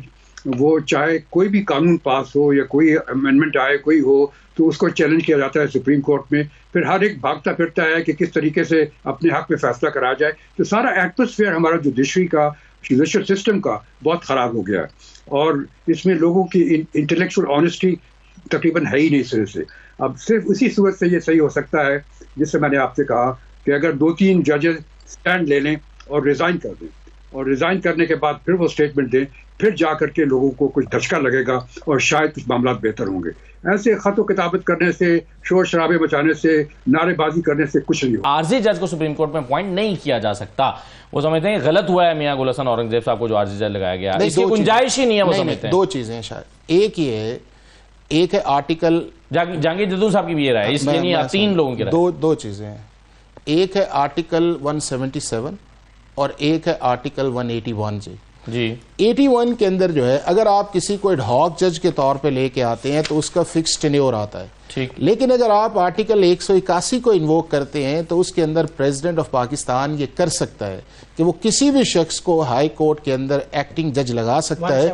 वो चाहे कोई भी कानून पास हो या कोई अमेंडमेंट आए कोई हो, तो उसको चैलेंज किया जाता है सुप्रीम कोर्ट में। फिर हर एक भागता फिरता है कि किस तरीके से अपने हक में फैसला करा जाए। तो सारा एटमॉस्फेयर हमारा जुडिशरी का, जुडिशियल सिस्टम का बहुत ख़राब हो गया है, और इसमें लोगों की इंटेलेक्चुअल ऑनेस्टी तकरीबन है ही नहीं सिरे से। अब सिर्फ उसी सूरत से ये सही हो सकता है जिससे मैंने आपसे कहा कि अगर 2-3 जजेस स्टैंड ले लें और रिज़ाइन कर दें, और रिज़ाइन करने के बाद फिर वो स्टेटमेंट दें, फिर जा करके लोगों को कुछ धचका लगेगा और शायद कुछ मामला बेहतर होंगे। ऐसे खतो किताबत करने से, शोर शराबे मचाने से, नारेबाजी करने से कुछ नहीं होगा। आरजी जज को सुप्रीम कोर्ट में अपॉइंट नहीं किया जा सकता, वो समझते हैं गलत हुआ है मियां गुल हसन औरंगजेब साहब को जो आरजी जज लगाया गया, इसकी गुंजाइश ही नहीं है, वो समझते हैं। दो चीजें हैं शायद। एक है आर्टिकल, जहांगीर जद्दू साहब की भी ये राय, इसलिए नहीं, 3 लोगों की राय। दो चीजें हैं। एक है आर्टिकल 177 और एक है आर्टिकल 181 जी। 81 के अंदर जो है, अगर आप किसी को एडहॉक जज के तौर पे लेके आते हैं तो उसका फिक्स टेन्योर आता है, ठीक। लेकिन अगर आप आर्टिकल 181 को इन्वोक करते हैं तो उसके अंदर प्रेसिडेंट ऑफ पाकिस्तान ये कर सकता है कि वो किसी भी शख्स को हाई कोर्ट के अंदर एक्टिंग जज लगा सकता है।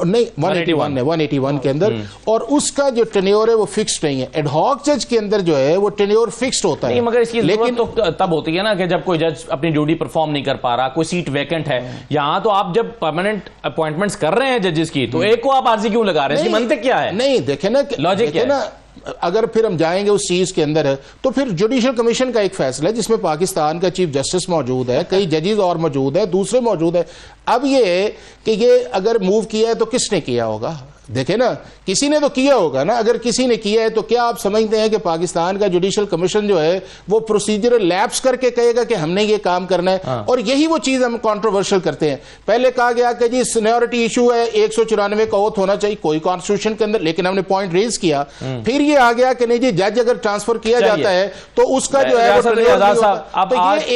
नहीं, 181 के अंदर, और उसका जो टेन्योर है वो फिक्स्ड नहीं है। एडहॉक जज के अंदर जो है वो टेन्योर फिक्स्ड होता है। मगर इसकी लेकिन तो तब होती है ना कि जब कोई जज अपनी ड्यूटी परफॉर्म नहीं कर पा रहा, कोई सीट वैकेंट है। यहां तो आप जब परमानेंट अपॉइंटमेंट्स कर रहे हैं जजेस की, तो एक को आप आरजी क्यों लगा रहे हैं? इसकी मंतक क्या है? नहीं, देखे ना, लॉजिक क्या है? अगर फिर हम जाएंगे उस चीज के अंदर है तो फिर जुडिशियल कमीशन का एक फैसला है जिसमें पाकिस्तान का चीफ जस्टिस मौजूद है, कई जजेस और मौजूद है, दूसरे मौजूद है। अब ये कि ये अगर मूव किया है तो किसने किया होगा? देखे ना, किसी ने तो किया होगा ना। अगर किसी ने किया है तो क्या आप समझते हैं कि पाकिस्तान का जुडिशियल कमीशन जो है वो प्रोसीजरल लैप्स करके कहेगा कि हमने ये काम करना है? हाँ। और यही वो चीज हम कंट्रोवर्शियल करते हैं। पहले कहा गया कि जी सीनियरिटी इशू है, 194 का ओथ होना चाहिए कोई कॉन्स्टिट्यूशन के अंदर, लेकिन हमने पॉइंट रेज किया। फिर ये आ गया कि नहीं जी, जज अगर ट्रांसफर किया जाता है तो उसका जो है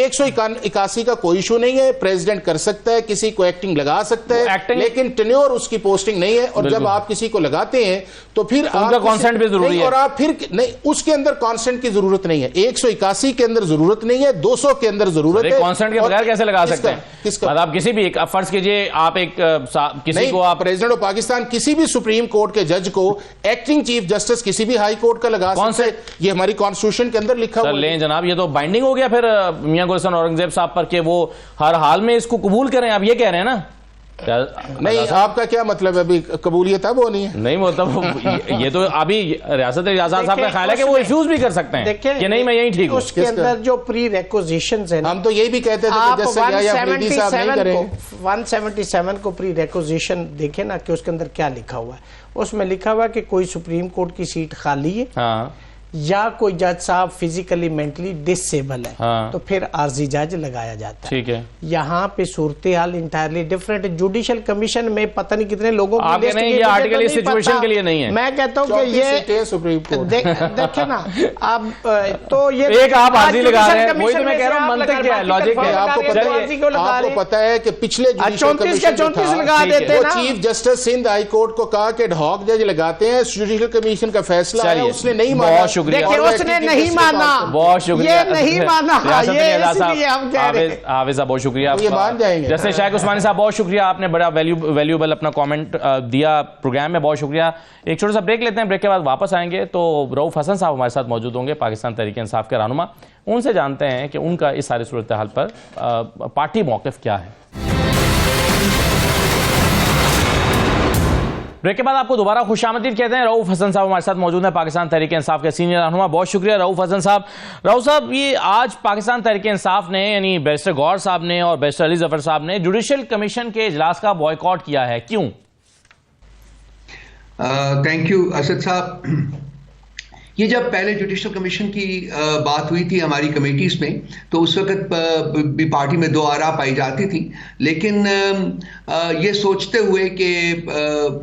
181 का कोई इशू नहीं है, प्रेसिडेंट कर सकता है, किसी को एक्टिंग लगा सकता है, लेकिन टेन्योर उसकी पोस्टिंग नहीं है। और जब आप किसी को लगाते हैं तो फिर उनका कॉन्सेंट भी जरूरी है, और आप फिर नहीं, उसके अंदर कॉन्सेंट की जरूरत नहीं है। 181 के अंदर जरूरत नहीं है, 200 के अंदर जरूरत है। कॉन्सेंट के बगैर कैसे लगा सकते हैं? किसका? आप किसी भी एक, फर्ज कीजिए आप एक किसी को, आप प्रेसिडेंट ऑफ पाकिस्तान किसी भी सुप्रीम कोर्ट के जज को एक्टिंग चीफ जस्टिस किसी भी हाई कोर्ट का लगा सकते हैं। ये हमारी कॉन्स्टिट्यूशन के अंदर लिखा हुआ है। लें जनाब, ये तो बाइंडिंग हो गया फिर मियां गुल हसन औरंगजेब साहब पर कि वो हर हाल में इसको कबूल करें, आप ये कह रहे हैं ना? नहीं, आपका क्या मतलब है? अभी कबूलियत अब होनी है? नहीं, मतलब ये तो अभी रियासत इजाज़त साहब का ख्याल है कि वो रिफ्यूज भी कर सकते हैं कि नहीं मैं यही ठीक हूं। उसके अंदर जो प्री रिक्विजिशंस हैं, हम तो यही भी कहते थे कि जैसे 177 को प्री रिक्विजिशन देखे ना कि उसके अंदर क्या लिखा हुआ है। उसमें लिखा हुआ है कि कोई सुप्रीम कोर्ट की सीट खाली है, हाँ, या कोई जज साहब फिजिकली मेंटली डिसेबल है, हाँ, तो फिर आरजी जज लगाया जाता है। ठीक है, यहाँ पे सूरत हाल इंटायरली डिफरेंट। जुडिशियल कमीशन में पता नहीं कितने लोगों की लिस्ट, ये आर्टिकल इस सिचुएशन के लिए नहीं है। मैं कहता हूँ कि ये सुप्रीम कोर्ट देखे ना अब, तो ये एक आप आरजी लगा रहे हैं, वही तो मैं कह रहा हूँ, मंतक क्या है, लॉजिक है? आपको पता है कि पिछले 34 लगा देते हैं, chief justice Sindh high court को कहा कि एडहॉक जज लगाते हैं, जुडिशियल कमीशन का फैसला है, उसने नहीं माना। देखिए, उसने नहीं माना, बहुत शुक्रिया, ये नहीं माना, ये इसलिए हम कह रहे हैं। हाफिज साहब बहुत शुक्रिया, ये मान जाएंगे। जैसे शाइख उस्मानी साहब बहुत शुक्रिया, आपने बड़ा वैल्यूएबल अपना कमेंट दिया प्रोग्राम में, बहुत शुक्रिया। एक छोटा सा ब्रेक लेते हैं, ब्रेक के बाद वापस आएंगे तो रऊफ हसन साहब हमारे साथ मौजूद होंगे, पाकिस्तान तहरीक इंसाफ के रहनुमा। उनसे जानते हैं कि उनका इस सारी सूरत हाल पर पार्टी मौक़िफ़ क्या है। ब्रेक के बाद आपको दोबारा खुशामदीद कहते हैं। रऊफ हसन साहब हमारे साथ मौजूद हैं, पाकिस्तान तहरीक इंसाफ के सीनियर रहनुमा। बहुत शुक्रिया रऊफ हसन साहब। रऊफ साहब, ये आज पाकिस्तान तहरीक इंसाफ ने, यानी बैरिस्टर गौहर साहब ने और बैरिस्टर अली जफर साहब ने जुडिशियल कमीशन के इजलास का बॉयकॉट किया है, क्यों? थैंक यू असद साहब। ये जब पहले जुडिशल कमीशन की बात हुई थी हमारी कमेटीज में, तो उस वक्त भी पार्टी में दो आरा पाई जाती थी, लेकिन ये सोचते हुए कि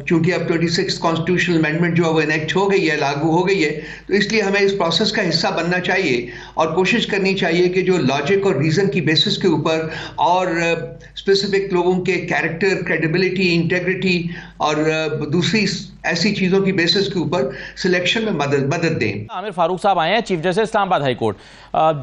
चूंकि अब 26 कॉन्स्टिट्यूशनल अमेंडमेंट जो है वो इनेक्ट हो गई है, लागू हो गई है, तो इसलिए हमें इस प्रोसेस का हिस्सा बनना चाहिए और कोशिश करनी चाहिए कि जो लॉजिक और रीजन की बेसिस के ऊपर और स्पेसिफिक लोगों के कैरेक्टर, क्रेडिबिलिटी, इंटेग्रिटी और दूसरी ऐसी चीजों की बेसिस के ऊपर सिलेक्शन में मदद दें। आमिर फारूक साहब आए हैं, chief justice Islamabad high court.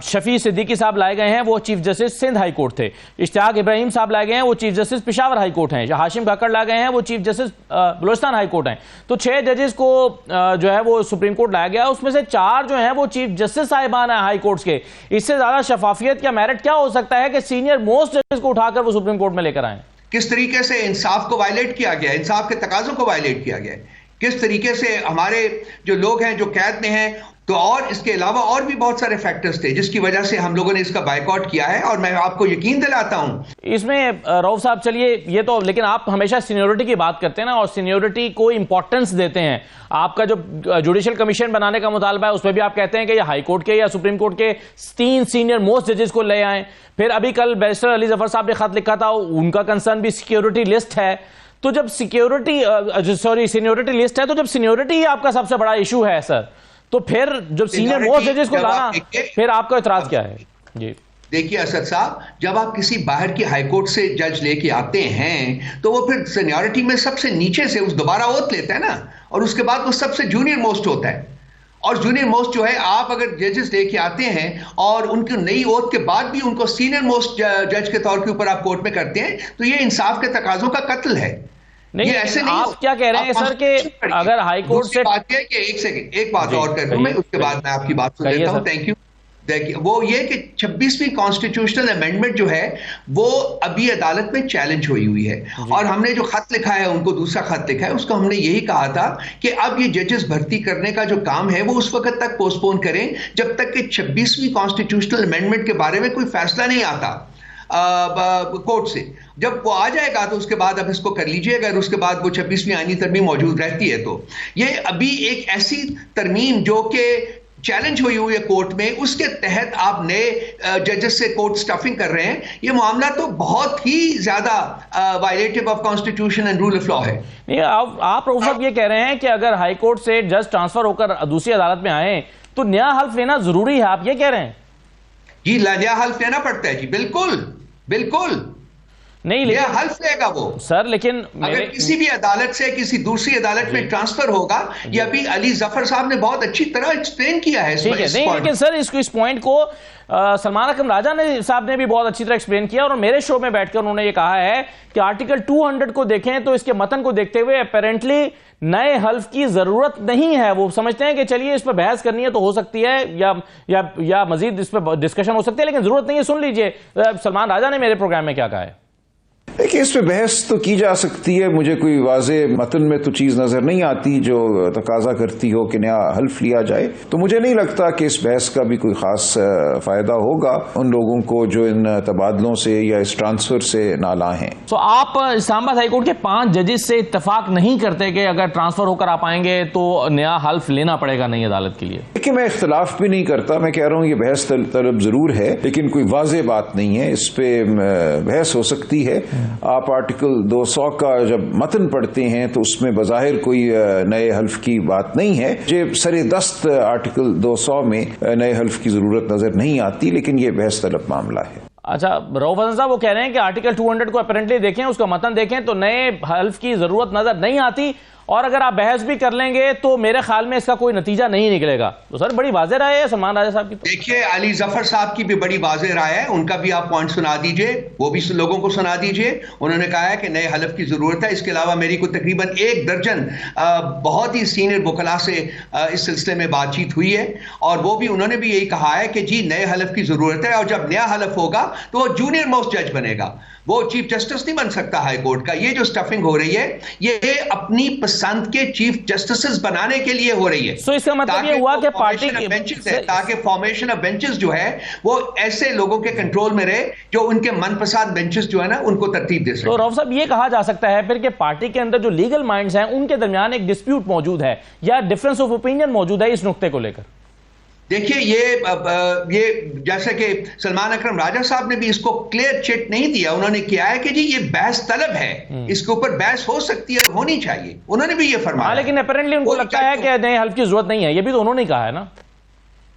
Shafi Siddiqui साहब लाए गए हैं, वो chief justice Sindh high court थे। इश्तियाक इब्राहिम साहब लाए गए हैं, वो chief justice Peshawar high court हैं। हाशिम काकड़ लाए गए हैं, वो chief justice Balochistan high court हैं। तो 6 जजेस को जो है वो सुप्रीम कोर्ट लाया गया, उसमें से 4 जो है वो चीफ जस्टिस साहिबान है हाई कोर्ट के। इससे ज्यादा शफाफियत या मेरिट क्या हो सकता है कि सीनियर मोस्ट जजेस को उठाकर वो सुप्रीम कोर्ट में लेकर आए? किस तरीके से इंसाफ को वायलेट किया गया, इंसाफ के तकाजों को वायलेट किया गया, किस तरीके से हमारे जो लोग हैं जो कैद में हैं, तो और इसके अलावा और भी बहुत सारे फैक्टर्स थे जिसकी वजह से हम लोगों ने इसका बायकॉट किया है। और मैं आपको यकीन दिलाता हूं इसमें रऊफ साहब, चलिए ये तो, लेकिन आप हमेशा सीनियोरिटी की बात करते हैं ना, और सीनियोरिटी को इंपॉर्टेंस देते हैं। आपका जो जुडिशल कमीशन बनाने का मुतालबा है उसमें भी आप कहते हैं कि हाई कोर्ट के या सुप्रीम कोर्ट के 3 सीनियर मोस्ट जजेस को ले आए। फिर अभी कल बैरिस्टर अली जफर साहब ने खत लिखा था, उनका कंसर्न भी सिक्योरिटी लिस्ट है। तो जब सीनियोरिटी लिस्ट है, तो जब सीनियोरिटी ही आपका सबसे बड़ा इशू है सर, तो फिर जब सीनियर मोस्ट जजेस को लाना, फिर आपका इतराज क्या है? जी देखिए असद साहब, जब आप किसी बाहर की हाई कोर्ट से जज लेके आते हैं तो वो फिर सीनियरिटी में सबसे नीचे से उस दोबारा ओथ लेता है ना, और उसके बाद वो सबसे जूनियर मोस्ट होता है। और जूनियर मोस्ट जो है, आप अगर जजेस लेके आते हैं और उनकी नई ओथ के बाद भी उनको सीनियर मोस्ट जज के तौर के ऊपर आप कोर्ट में करते हैं, तो ये इंसाफ के तकाजों का कत्ल है। नहीं, ये ऐसे नहीं। आप क्या कह रहे हैं सर कि अगर हाई कोर्ट से बात है कि एक बात और कर दूं मैं, उसके बाद मैं आपकी बात सुन लेता हूं। Thank you. देखिए वो ये कि 26वीं कॉन्स्टिट्यूशनल अमेंडमेंट जो है वो अभी अदालत में चैलेंज हुई है, और हमने जो खत लिखा है, उनको दूसरा खत लिखा है, उसको हमने यही कहा था कि अब ये जजेस भर्ती करने का जो काम है वो उस वक्त तक पोस्टपोन करें जब तक कि 26वीं कॉन्स्टिट्यूशनल अमेंडमेंट के बारे में कोई फैसला नहीं आता कोर्ट से। जब वो आ जाएगा तो उसके बाद अब इसको कर लीजिए, अगर उसके बाद वो 26वीं आईनी तरमीम मौजूद रहती है तो। ये अभी एक ऐसी तरमीम जो कि चैलेंज हुई है कोर्ट में, उसके तहत आप नए जजेस से कोर्ट स्टफिंग कर रहे हैं। ये मामला तो बहुत ही ज्यादा violative of constitution and rule of law है। नहीं, आप रऊफ साहब ये कह रहे हैं कि अगर हाई कोर्ट से जज ट्रांसफर होकर दूसरी अदालत में आए तो नया हल्फ लेना जरूरी है, आप ये कह रहे हैं? जी, नया हल्फ लेना पड़ता है जी, बिल्कुल बिल्कुल नहीं, लेकिन हल्फ लेगा वो सर। लेकिन अगर किसी भी अदालत से किसी दूसरी अदालत में ट्रांसफर होगा, ये अभी अली जफर साहब ने बहुत अच्छी तरह एक्सप्लेन किया है। ठीक है, नहीं, लेकिन सर इस पॉइंट को सलमान अकरम राजा साहब ने भी बहुत अच्छी तरह एक्सप्लेन किया, और मेरे शो में बैठकर उन्होंने ये कहा है कि आर्टिकल 200 को देखें तो इसके मतन को देखते हुए अपेरेंटली नए हल्फ की जरूरत नहीं है। वो समझते हैं कि चलिए इस पर बहस करनी है तो हो सकती है, या मजीद इस पर डिस्कशन हो सकती है, लेकिन जरूरत नहीं है। सुन लीजिए सलमान राजा ने मेरे प्रोग्राम में क्या कहा है। देखिए, इस पे बहस तो की जा सकती है, मुझे कोई वाज़े मतन में तो चीज़ नज़र नहीं आती जो तकाजा करती हो कि नया हल्फ लिया जाए। तो मुझे नहीं लगता कि इस बहस का भी कोई ख़ास फ़ायदा होगा उन लोगों को जो इन तबादलों से या इस ट्रांसफ़र से नाला हैं। तो आप इस्लामाबाद हाईकोर्ट के 5 जजेस से इत्तेफाक नहीं करते कि अगर ट्रांसफ़र होकर आप आएंगे तो नया हल्फ लेना पड़ेगा नई अदालत के लिए? देखिए, मैं इख्तलाफ भी नहीं करता, मैं कह रहा हूँ ये बहस तलब ज़रूर है, लेकिन कोई वाज़े बात नहीं है। इस पर बहस हो सकती है। आप आर्टिकल 200 का जब मतन पढ़ते हैं तो उसमें बज़ाहिर कोई नए हल्फ की बात नहीं है। ये सरे दस्त आर्टिकल 200 में नए हल्फ की जरूरत नजर नहीं आती, लेकिन ये बहस तलब मामला है। अच्छा, रऊफ हसन साहब वो कह रहे हैं कि आर्टिकल 200 को अपेरेंटली देखें, उसका मतन देखें तो नए हल्फ की जरूरत नजर नहीं आती, और अगर आप बहस भी कर लेंगे तो मेरे ख्याल में इसका कोई नतीजा नहीं निकलेगा। तो सर बड़ी वाज़ेह राय है सलमान राजा साहब की। देखिए, अली जफर साहब की भी बड़ी वाज़ेह राय है, उनका भी आप पॉइंट सुना दीजिए, वो भी लोगों को सुना दीजिए। उन्होंने कहा है कि नए हल्फ की जरूरत है। इसके अलावा मेरी को तकरीबन 1 दर्जन बहुत ही सीनियर वकला से इस सिलसिले में बातचीत हुई है, और वो भी उन्होंने भी यही कहा है कि जी नए हल्फ की जरूरत है, और जब नया हल्फ होगा तो वो जूनियर मोस्ट जज बनेगा, वो चीफ जस्टिस नहीं बन सकता हाई कोर्ट का। ये जो स्टफिंग हो रही है, ये अपनी पसंद के चीफ जस्टिस बनाने के लिए हो रही है। सो इसका मतलब ये हुआ कि पार्टी की बेंचेस है, ताकि फॉर्मेशन ऑफ बेंचेस जो है वो ऐसे लोगों के कंट्रोल में रहे जो उनके मनपसंद बेंचेस जो है ना उनको तरतीब दे सके। तो रऊफ साहब ये कहा जा सकता है फिर कि पार्टी के अंदर जो लीगल माइंड्स हैं उनके दरमियान एक डिस्प्यूट मौजूद है या डिफरेंस ऑफ ओपिनियन मौजूद है इस नुक्ते को लेकर? देखिए ये जैसे कि सलमान अकरम राजा साहब ने भी इसको क्लियर चिट नहीं दिया, उन्होंने किया है कि जी ये बहस तलब है, इसके ऊपर बहस हो सकती है, होनी चाहिए, उन्होंने भी ये फरमाया। लेकिन अपेरेंटली उनको लगता है कि नए हल्फ की जरूरत नहीं है, ये भी तो उन्होंने कहा है ना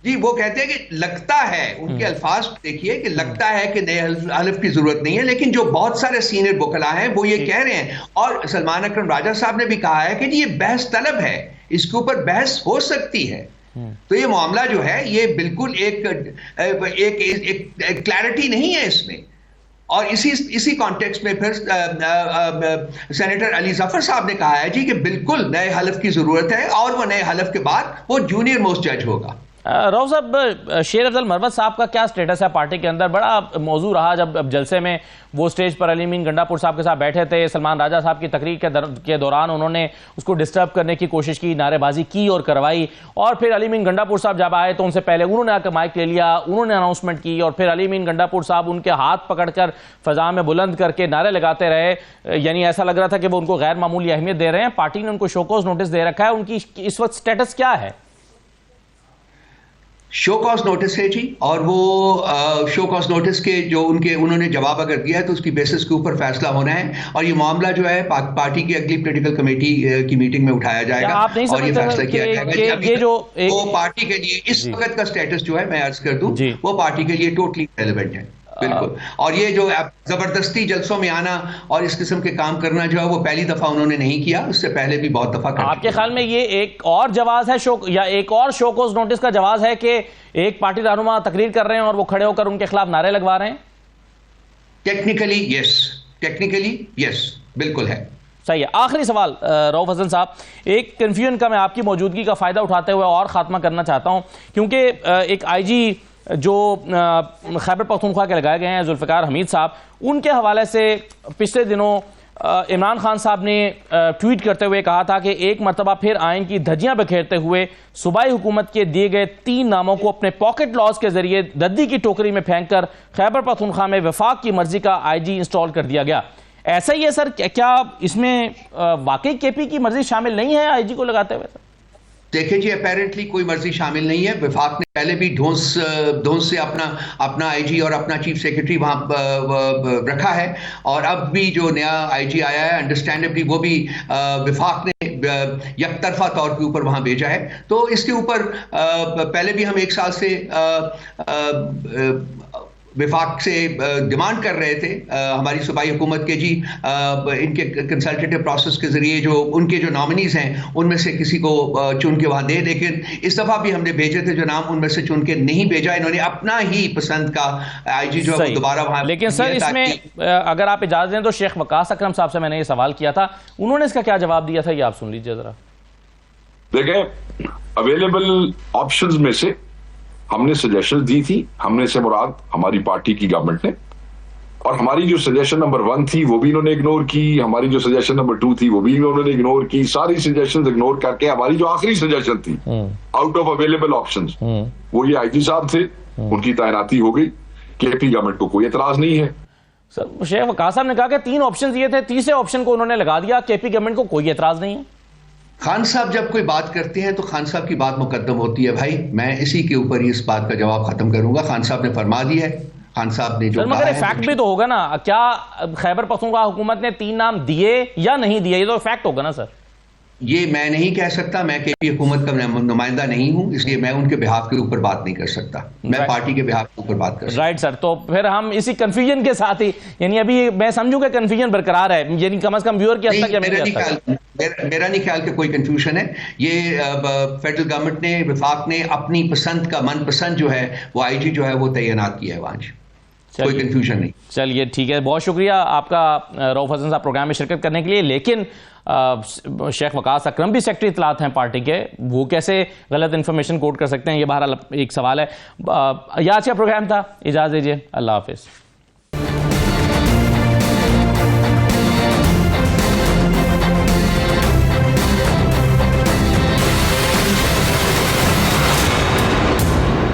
जी। वो कहते हैं कि लगता है, उनके अल्फाज देखिए कि लगता है कि नए हल्फ की जरूरत नहीं है, लेकिन जो बहुत सारे सीनियर वकला हैं वो ये कह रहे हैं, और सलमान अकरम राजा साहब ने भी कहा है कि जी ये बहस तलब है, इसके ऊपर बहस हो सकती है। तो ये मामला जो है ये बिल्कुल एक क्लैरिटी नहीं है इसमें। और इसी कॉन्टेक्स्ट में फिर सेनेटर अली जफर साहब ने कहा है जी कि बिल्कुल नए हलफ की जरूरत है और वो नए हलफ के बाद वो जूनियर मोस्ट जज होगा। रऊफ साहब, शेर अफजल मरवत साहब का क्या स्टेटस है पार्टी के अंदर? बड़ा मौजू रहा जब जलसे में वो स्टेज पर अली मीन गंडापुर साहब के साथ बैठे थे, सलमान राजा साहब की तकरीर के दौरान उन्होंने उसको डिस्टर्ब करने की कोशिश की, नारेबाजी की और करवाई, और फिर अली मीन गंडापुर साहब जब आए तो उनसे पहले उन्होंने आकर माइक ले लिया, उन्होंने अनाउंसमेंट की, और फिर अली मीन गंडापुर साहब उनके हाथ पकड़कर फजा में बुलंद करके नारे लगाते रहे, यानी ऐसा लग रहा था कि वो उनको गैर मामूली अहमियत दे रहे हैं। पार्टी ने उनको शोकॉज नोटिस दे रखा है, उनकी इस वक्त स्टेटस क्या है? शो कॉज नोटिस है जी, और वो शो कॉज नोटिस के जो उन्होंने जवाब अगर दिया है तो उसकी बेसिस के ऊपर फैसला होना है, और ये मामला जो है पार्टी की अगली पॉलिटिकल कमेटी की मीटिंग में उठाया जाएगा और ये फैसला किया जाएगा। ये जो वो पार्टी के लिए इस वक्त का स्टेटस जो है मैं अर्ज कर दूं वो पार्टी के लिए टोटली रेलेवेंट है, बिल्कुल। और ये जो जबरदस्ती जलसों में आना और इस किस्म के काम करना जो है वो पहली दफा उन्होंने नहीं किया, उससे पहले भी बहुत दफा कर। आपके ख्याल में ये एक और जवाब है या एक और शोकॉज नोटिस का जवाब है कि एक पार्टी रहनुमा तकरीर कर रहे हैं और वो खड़े होकर उनके खिलाफ नारे लगवा रहे हैं? टेक्निकली यस, बिल्कुल है। सही है। आखिरी सवाल रऊफ हसन साहब, एक कन्फ्यूजन का मैं आपकी मौजूदगी का फायदा उठाते हुए और खात्मा करना चाहता हूं, क्योंकि एक आईजी जो खैबर पख्तूनख्वा के लगाए गए हैं जुल्फ़िकार हमीद साहब, उनके हवाले से पिछले दिनों इमरान खान साहब ने ट्वीट करते हुए कहा था कि एक मरतबा फिर आइन की धज्जियां बिखेरते हुए सूबाई हुकूमत के दिए गए 3 नामों को अपने पॉकेट लॉज के जरिए रद्दी की टोकरी में फेंककर खैबर पख्तूनख्वा में वफाक की मर्जी का आईजी इंस्टॉल कर दिया गया। ऐसा ही है सर? क्या इसमें वाकई केपी की मर्जी शामिल नहीं है आईजी को लगाते हुए? देखिए जी, अपेरेंटली कोई मर्जी शामिल नहीं है। विफाक ने पहले भी ढोंस से अपना आईजी और अपना चीफ सेक्रेटरी वहां रखा है, और अब भी जो नया आईजी आया है अंडरस्टैंडेबली वो भी विफाक ने यकतरफा तौर के ऊपर वहां भेजा है। तो इसके ऊपर पहले भी हम 1 साल से विफाक से डिमांड कर रहे थे, हमारी सूबाई हुकूमत के जी इनके कंसल्टेटिव प्रोसेस के जरिए जो उनके जो नॉमिनीज हैं उनमें से किसी को चुन के वहां दे, लेकिन इस दफा भी हमने भेजे थे जो नाम, उनमें से चुन के नहीं भेजा। इन्होंने अपना ही पसंद का आईजी जो है दोबारा वहां। लेकिन सर इसमें अगर आप इजाजत दें तो शेख वकास अकरम साहब से मैंने ये सवाल किया था, उन्होंने इसका क्या जवाब दिया था, ये आप सुन लीजिए जरा। देखें, अवेलेबल ऑप्शंस में से हमने सजेशन दी थी, हमने से मुराद हमारी पार्टी की गवर्नमेंट ने, और हमारी जो सजेशन नंबर 1 थी वो भी इन्होंने इग्नोर की, हमारी जो सजेशन नंबर 2 थी वो भी इन्होंने इग्नोर की। सारी सजेशंस इग्नोर करके हमारी जो आखिरी सजेशन थी आउट ऑफ अवेलेबल ऑप्शंस वो ये आईजी साहब थे, उनकी तैनाती हो गई। केपी गवर्नमेंट को कोई एतराज नहीं है। सर शेख वकास साहब ने कहा कि 3 ऑप्शन दिए थे, तीसरे ऑप्शन को उन्होंने लगा दिया, केपी गवर्नमेंट को कोई एतराज नहीं है। खान साहब जब कोई बात करते हैं तो खान साहब की बात मुकद्दम होती है भाई, मैं इसी के ऊपर ही इस बात का जवाब खत्म करूंगा। खान साहब ने फरमा दिया है, खान साहब ने जो मगर फैक्ट भी तो होगा ना, क्या खैबर पख्तूनख्वा हुकूमत ने 3 नाम दिए या नहीं दिए, ये तो फैक्ट होगा ना सर। ये मैं नहीं कह सकता, मैं केपी हुकूमत का नुमाइंदा नहीं हूं, इसलिए मैं उनके बिहाफ के ऊपर बात नहीं कर सकता, मैं पार्टी के बिहाफ के ऊपर बात कर सकता। राइट सर, तो फिर हम इसी कंफ्यूजन के साथ ही, यानी अभी मैं समझूं कि कंफ्यूजन बरकरार है, यानी कम से कम व्यूअर की हद तक मेरा नहीं ख्याल कि कोई कंफ्यूजन है। ये फेडरल गवर्नमेंट ने, विफाक ने अपनी पसंद का मनपसंद जो है वो आईजी जो है वो तैनात किया है वहां, कोई कंफ्यूजन नहीं। चलिए ठीक है, बहुत शुक्रिया आपका रऊफ हसन साहब प्रोग्राम में शिरकत करने के लिए। लेकिन शेख वकास अकरम भी सेक्रेटरी इत्तलात हैं पार्टी के, वो कैसे गलत इंफॉर्मेशन कोट कर सकते हैं, ये बहरहाल एक सवाल है। यह आज का प्रोग्राम था, इजाज़त दीजिए, अल्लाह हाफिज़।